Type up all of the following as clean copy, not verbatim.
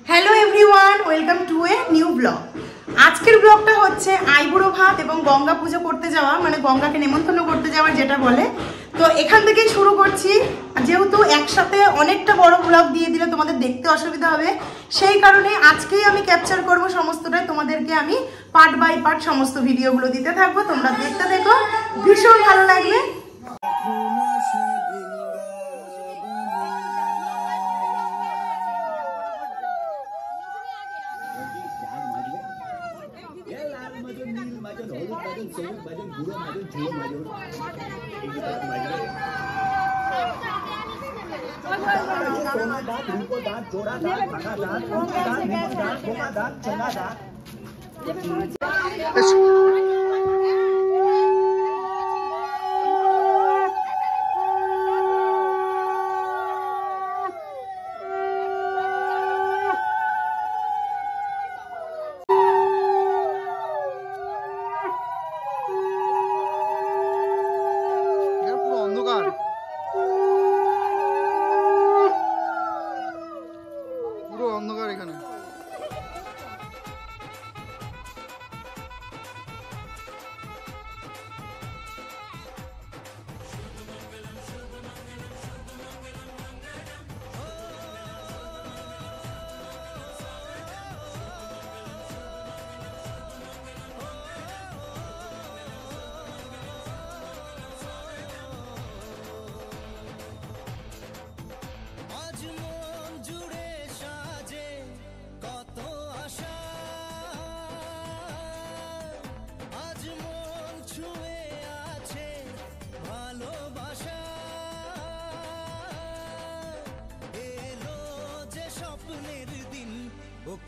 Hello everyone, welcome to a new blog. আজকের ব্লগটা হচ্ছে আইবুড়ো ভাত এবং গঙ্গা পুজো করতে যাওয়া, মানে গঙ্গাকে নেমন্তন্ন করতে যাওয়া যেটা বলে। তো এখান থেকেই শুরু করছি, যেহেতু একসাথে অনেকটা বড় ব্লগ দিয়ে দিলে তোমাদের দেখতে অসুবিধা হবে, সেই কারণে আজকেই আমি ক্যাপচার করব সমস্তটাই। তোমাদেরকে আমি পার্ট বাই পার্ট সমস্ত ভিডিওগুলো দিতে থাকবো, তোমরা দেখতে দেখো, ভীষণ ভালো লাগবে।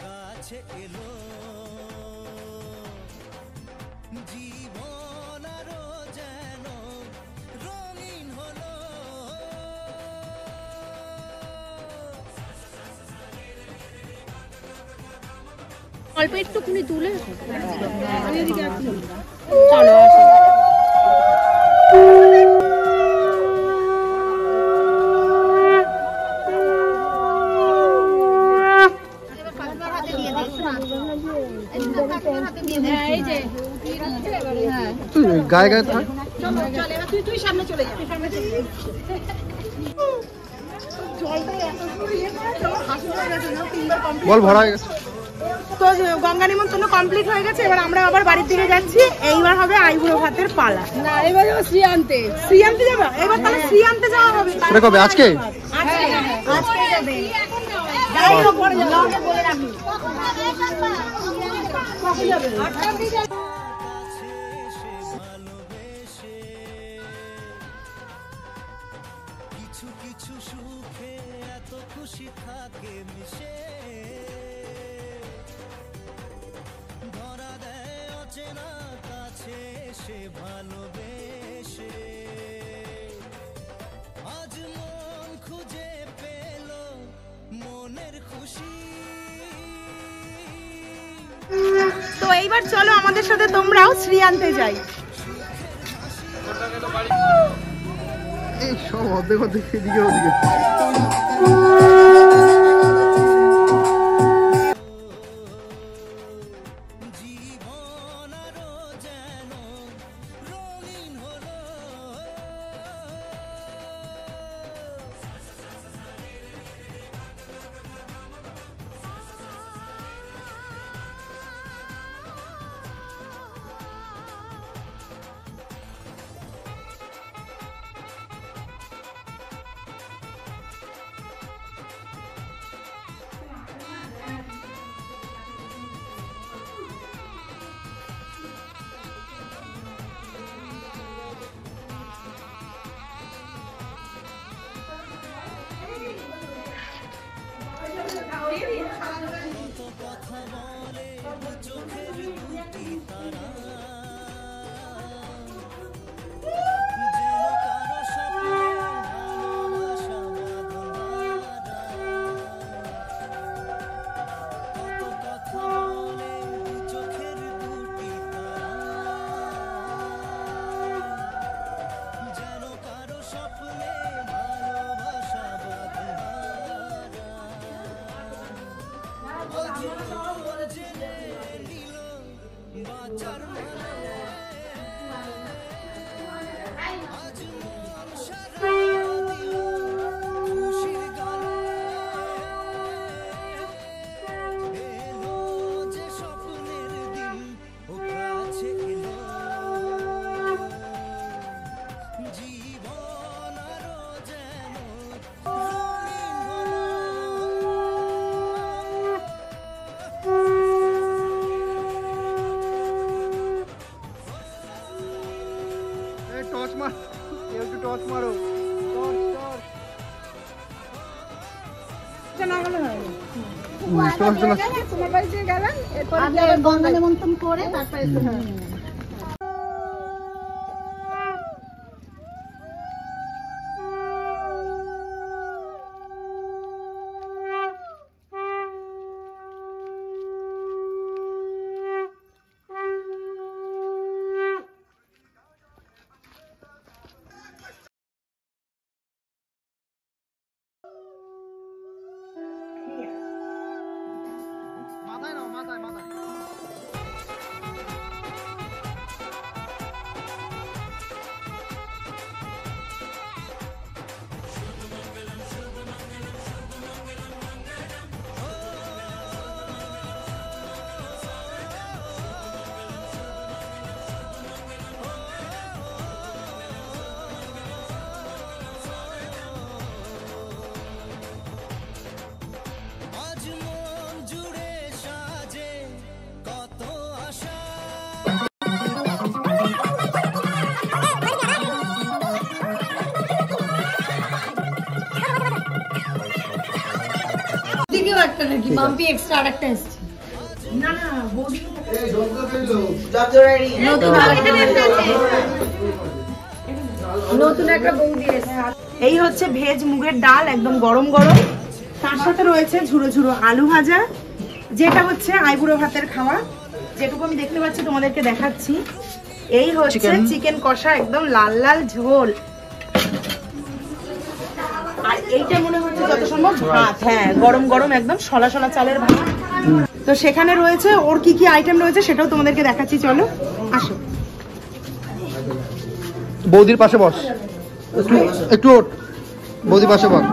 কাছে এলো জীবন আরো যেন রঙিন হলো। অল্প একটুখানি তুলে চলো আসো। গায়ে গায়ে থাক, তুই সামনে চলে যাবি। বল ভরা হয়ে গেছে। তো গঙ্গা নিমন্ত্রণ কমপ্লিট হয়ে গেছে, এবার আমরা আবার বাড়ির দিকে যাচ্ছি। এইবার হবে আইবুড়ো ভাতের পালা। না, এবার যাবো শ্রী আনতে। শ্রী আনতে যাবো? এবার তাহলে শ্রী আনতে যাওয়া হবে। সেটা কবে? আজকে? আজকে যাবে। কিছু কিছু সুখে এত খুশি থাকে মিশে, ধরা দেয় অচেনা কাছে সে ভালোবেসে। আজ মন খুঁজে পেল মনের খুশি। তো এইবার চলো আমাদের সাথে তোমরাও শ্রী আনতে যাই। এই সব অর্ধেক অর্ধেক এদিকে ওদিকে। টর্চ মার, একটু টর্চ মারো, টর্চ টর্চ। তোমার বাড়িতে গেলাম, এরপর গঙ্গা নেমন্তন্ন করে তারপরে মাথায় নাও, মাথায় মাথায়। আজ মন জুড়ে সাজে কত আশা। দিকেও একটা নাকি বাম্পি এক্সট্রা আরেকটা এসছে। না না বৌদি নতুন একটা বৌদি এসছে। এই হচ্ছে ভেজ মুগের ডাল, একদম গরম গরম। তার সাথে রয়েছে ঝুড়ো ঝুড়ো আলু ভাজা, যেটা হচ্ছে আইবুড়ো ভাতের খাওয়া। যেটুকু আমি দেখতে পাচ্ছি তোমাদেরকে দেখাচ্ছি। এই হচ্ছে চিকেন কষা, একদম লাল লাল ঝোল। আর এইটা মনে হচ্ছে যত সম্ভব ভাত, হ্যাঁ গরম গরম একদম সলা সলা চালের ভাত। তো সেখানে রয়েছে ওর কি কি আইটেম রয়েছে সেটাও তোমাদেরকে দেখাচ্ছি, চলো আসো। বৌদির পাশে বস, একটু একটু ওঠ, বৌদির পাশে বস।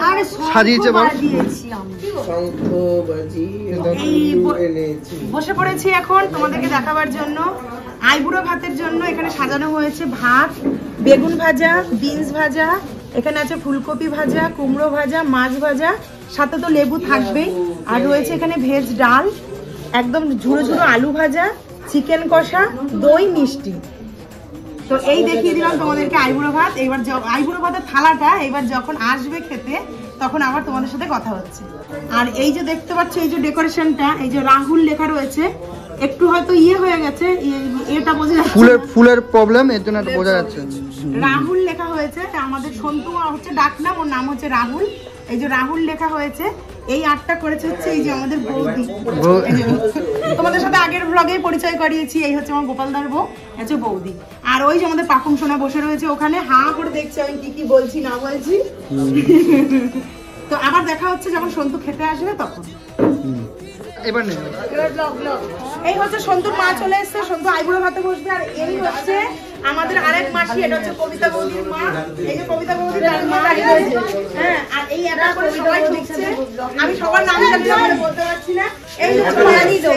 আরে সাজিয়েছে বল। দিয়েছি আমি। এই বসে পড়েছি এখন তোমাদেরকে দেখাবার জন্য। আইবুড়ো ভাতের জন্য এখানে সাজানো হয়েছে ভাত, বেগুন ভাজা, বিনস ভাজা, এখানে আছে ফুলকপি ভাজা, কুমড়ো ভাজা, মাছ ভাজা, সাথে তো লেবু থাকবেই। আর রয়েছে এখানে ভেজ ডাল, একদম ঝুড়ো ঝুড়ো আলু ভাজা, চিকেন কষা, দই, মিষ্টি। তো এই দেখিয়ে দিলাম তোমাদেরকে আইবুড়ো ভাত। এবার আইবুড়ো ভাতের থালাটা এবার যখন আসবে খেতে তখন আবার তোমাদের সাথে কথা হচ্ছে। আর এই যে দেখতে পাচ্ছ এই যে ডেকোরেশনটা, এই যে রাহুল লেখা রয়েছে, একটু হয়তো ইয়ে হয়ে গেছে, এটা বোঝা যাচ্ছে ফুলের ফুলের প্রবলেম, এর জন্য একটু বোঝা যাচ্ছে। রাহুল লেখা হয়েছে। আমাদের সন্তু হচ্ছে ডাকনাম, ওর নাম হচ্ছে রাহুল। এই যে রাহুল লেখা হয়েছে। এই আর্টটা করেছে হচ্ছে এই যে আমাদের বৌদি। এই যে, তোমাদের সাথে আগের ব্লগে পরিচয় করিয়েছি, এই হচ্ছে আমার গোপালদার বউ, হচ্ছে বৌদি। আর ওই যে আমাদের পাকুম সোনা বসে রয়েছে ওখানে, হাঁ করে দেখছে আমি কি কি বলছি না বলছি। তো আবার দেখা হচ্ছে যখন সন্তু খেতে আসবে তখন। এবার নেই, এই হচ্ছে সন্তুর মা চলে এসছে, সন্তু আইবুড়ো ভাতে বসবে। আর এই হচ্ছে আমাদের আরেক মাসি, এটা হচ্ছে কবিতা বৌদির মা। এই যে কবিতা বৌদির মা, হ্যাঁ। আর এই একটা করে সবাই ঢুকছে, আমি সবার নাম বলতে পারছি না। এই হচ্ছে পানি দো,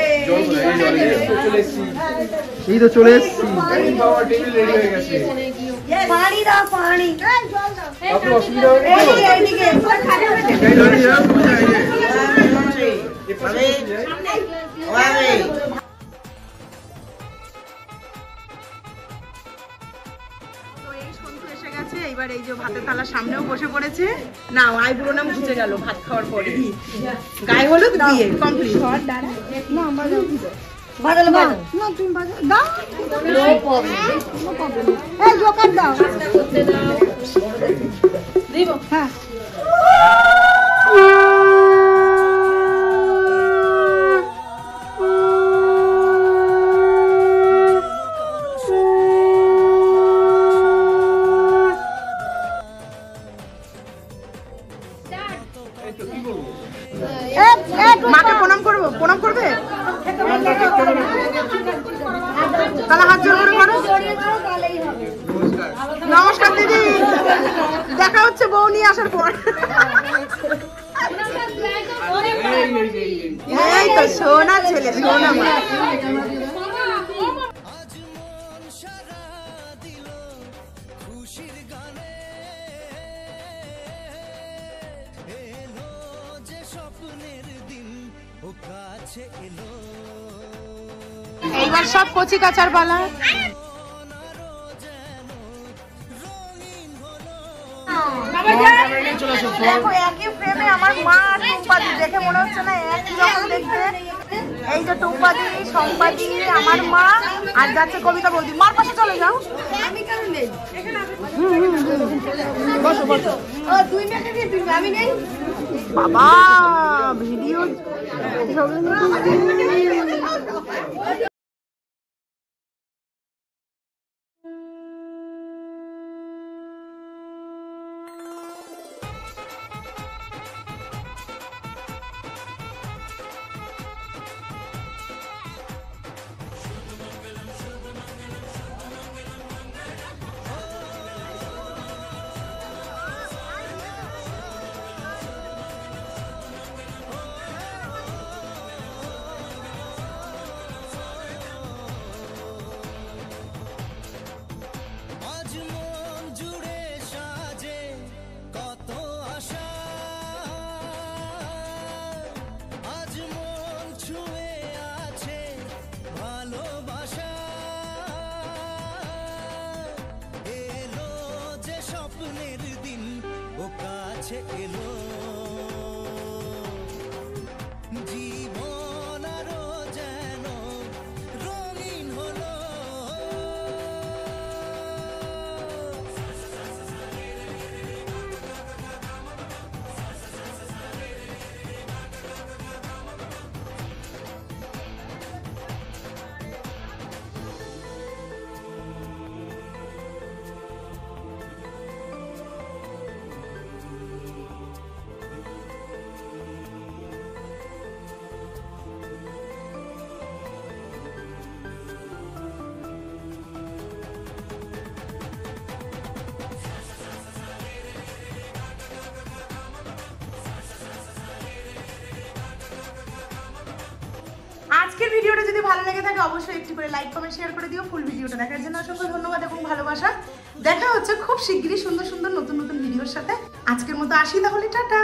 এই তো চলে এসছি। পানি দাও পানি। এইদিকে এবার এই যে ভাতের থালার সামনেও বসে পড়েছে। না আইবুড়ো নাম ঘুচে গেল ভাত খাওয়ার পরে। গায়ে হলুদ দিয়ে কমপ্লিট। বাজালো বাজালো না, তুমি বাজাও দাও। No problem, no problem. এই জোকার দাও দিব। হ্যাঁ মাকে প্রণাম করবো, প্রণাম করবে। বউ নিয়ে আসার পর। এই তো সোনা ছেলে, সোনা মা। আজ মন সারা দিল খুশির গানে, এলো যে স্বপ্নের দিন ও কাছে এলো। এইবার সব কচি কাচার পালা। দেখো একই ফ্রেমে আমার মা আর টুম্পাদি, দেখে মনে হচ্ছে না একই রকম দেখতে। এই যে টুম্পাদি, সম্পাদি, আমার মা, আর যাচ্ছে কবিতা বৌদি। মার পাশে চলে যাও। আমি কেন নেই বসো বসো। ও তুই মেখে দিয়ে তুই আমি নেই বাবা ভিডিও আজ মন জুড়ে সাজে কত আশা, আজ মন ছুঁয়ে আছে ভালোবাসা, এলো যে স্বপ্নের দিন ও কাছে এলো, জীবন আরো যেন রঙিন হলো। আজকের ভিডিওটা যদি ভালো লেগে থাকে অবশ্যই একটু করে লাইক কমেন্ট শেয়ার করে দিও। ফুল ভিডিওটা দেখার জন্য অসংখ্য ধন্যবাদ এবং ভালোবাসা। দেখা হচ্ছে খুব শিগগিরই সুন্দর সুন্দর নতুন নতুন ভিডিওর সাথে। আজকের মতো আসি তাহলে, টাটা।